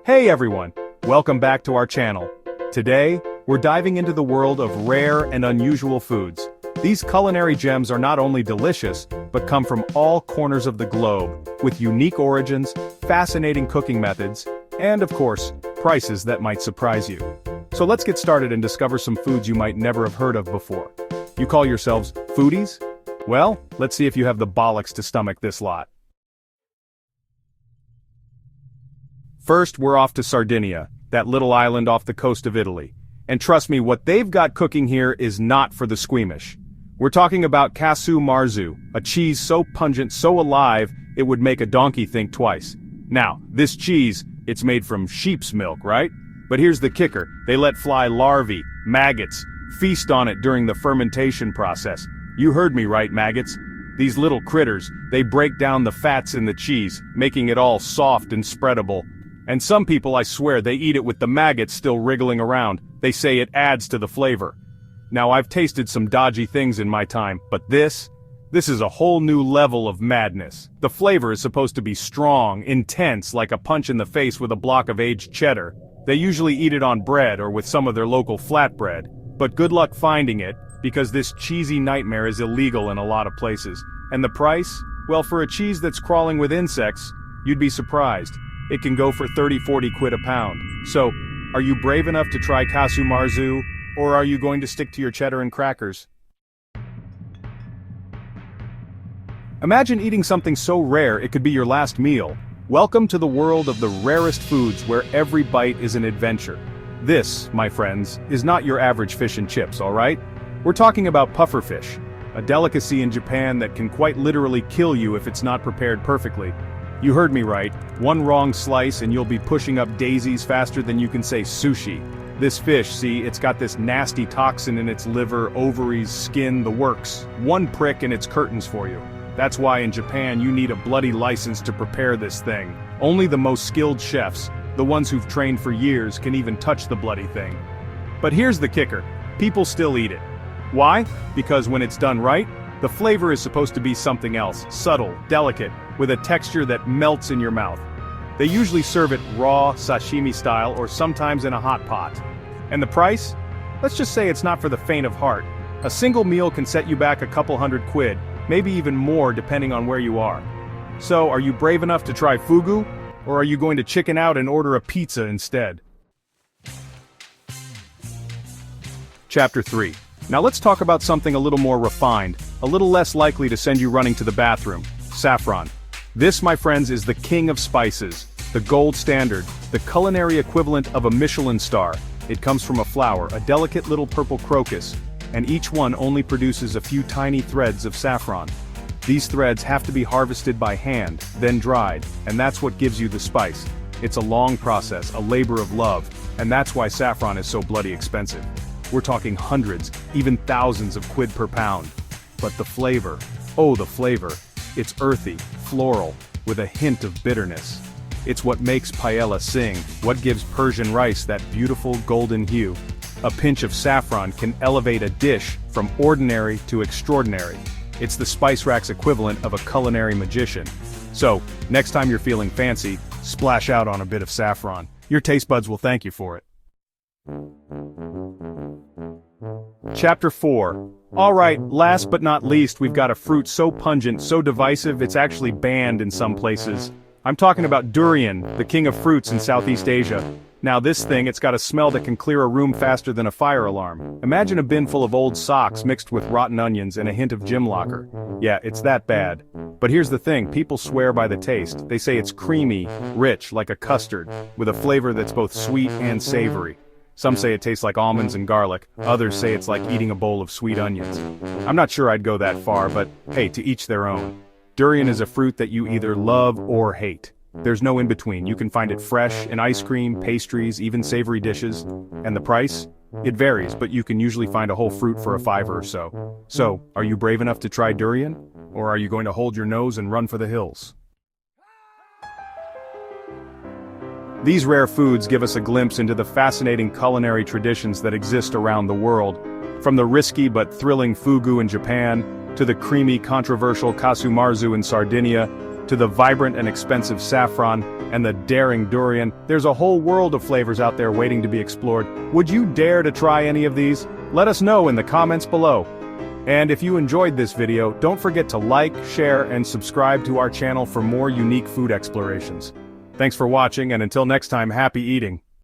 Hey everyone, welcome back to our channel. Today, we're diving into the world of rare and unusual foods. These culinary gems are not only delicious, but come from all corners of the globe, with unique origins, fascinating cooking methods, and of course, prices that might surprise you. So let's get started and discover some foods you might never have heard of before. You call yourselves foodies? Well, let's see if you have the bollocks to stomach this lot. First, we're off to Sardinia, that little island off the coast of Italy. And trust me, what they've got cooking here is not for the squeamish. We're talking about casu marzu, a cheese so pungent, so alive, it would make a donkey think twice. Now, this cheese, it's made from sheep's milk, right? But here's the kicker, they let fly larvae, maggots, feast on it during the fermentation process. You heard me right, maggots. These little critters, they break down the fats in the cheese, making it all soft and spreadable. And some people, I swear, they eat it with the maggots still wriggling around. They say it adds to the flavor. Now, I've tasted some dodgy things in my time, but this is a whole new level of madness. The flavor is supposed to be strong, intense, like a punch in the face with a block of aged cheddar. They usually eat it on bread or with some of their local flatbread. But good luck finding it, because this cheesy nightmare is illegal in a lot of places. And the price? Well, for a cheese that's crawling with insects, you'd be surprised. It can go for 30-40 quid a pound. So, are you brave enough to try casu marzu, or are you going to stick to your cheddar and crackers? Imagine eating something so rare it could be your last meal. Welcome to the world of the rarest foods where every bite is an adventure. This, my friends, is not your average fish and chips, alright? We're talking about pufferfish, a delicacy in Japan that can quite literally kill you if it's not prepared perfectly. You heard me right, one wrong slice and you'll be pushing up daisies faster than you can say sushi. This fish, see, it's got this nasty toxin in its liver, ovaries, skin, the works. One prick and it's curtains for you. That's why in Japan you need a bloody license to prepare this thing. Only the most skilled chefs, the ones who've trained for years, can even touch the bloody thing. But here's the kicker, people still eat it. Why? Because when it's done right, the flavor is supposed to be something else, subtle, delicate, with a texture that melts in your mouth. They usually serve it raw, sashimi style, or sometimes in a hot pot. And the price? Let's just say it's not for the faint of heart. A single meal can set you back a couple hundred quid, maybe even more depending on where you are. So, are you brave enough to try fugu? Or are you going to chicken out and order a pizza instead? Chapter 3. Now let's talk about something a little more refined, a little less likely to send you running to the bathroom. Saffron. This, my friends, is the king of spices, the gold standard, the culinary equivalent of a Michelin star. It comes from a flower, a delicate little purple crocus, and each one only produces a few tiny threads of saffron. These threads have to be harvested by hand, then dried, and that's what gives you the spice. It's a long process, a labor of love, and that's why saffron is so bloody expensive. We're talking hundreds, even thousands of quid per pound. But the flavor, oh the flavor, it's earthy, floral, with a hint of bitterness. It's what makes paella sing, what gives Persian rice that beautiful golden hue. A pinch of saffron can elevate a dish from ordinary to extraordinary. It's the spice rack's equivalent of a culinary magician. So, next time you're feeling fancy, splash out on a bit of saffron. Your taste buds will thank you for it. Chapter 4. Alright, last but not least, we've got a fruit so pungent, so divisive, it's actually banned in some places. I'm talking about durian, the king of fruits in Southeast Asia. Now this thing, it's got a smell that can clear a room faster than a fire alarm. Imagine a bin full of old socks mixed with rotten onions and a hint of gym locker. Yeah, it's that bad. But here's the thing, people swear by the taste. They say it's creamy, rich, like a custard, with a flavor that's both sweet and savory. Some say it tastes like almonds and garlic, others say it's like eating a bowl of sweet onions. I'm not sure I'd go that far, but hey, to each their own. Durian is a fruit that you either love or hate. There's no in-between, you can find it fresh, in ice cream, pastries, even savory dishes. And the price? It varies, but you can usually find a whole fruit for a $5 or so. So, are you brave enough to try durian? Or are you going to hold your nose and run for the hills? These rare foods give us a glimpse into the fascinating culinary traditions that exist around the world. From the risky but thrilling fugu in Japan, to the creamy, controversial casu marzu in Sardinia, to the vibrant and expensive saffron, and the daring durian, there's a whole world of flavors out there waiting to be explored. Would you dare to try any of these? Let us know in the comments below. And if you enjoyed this video, don't forget to like, share, and subscribe to our channel for more unique food explorations. Thanks for watching, and until next time, happy eating!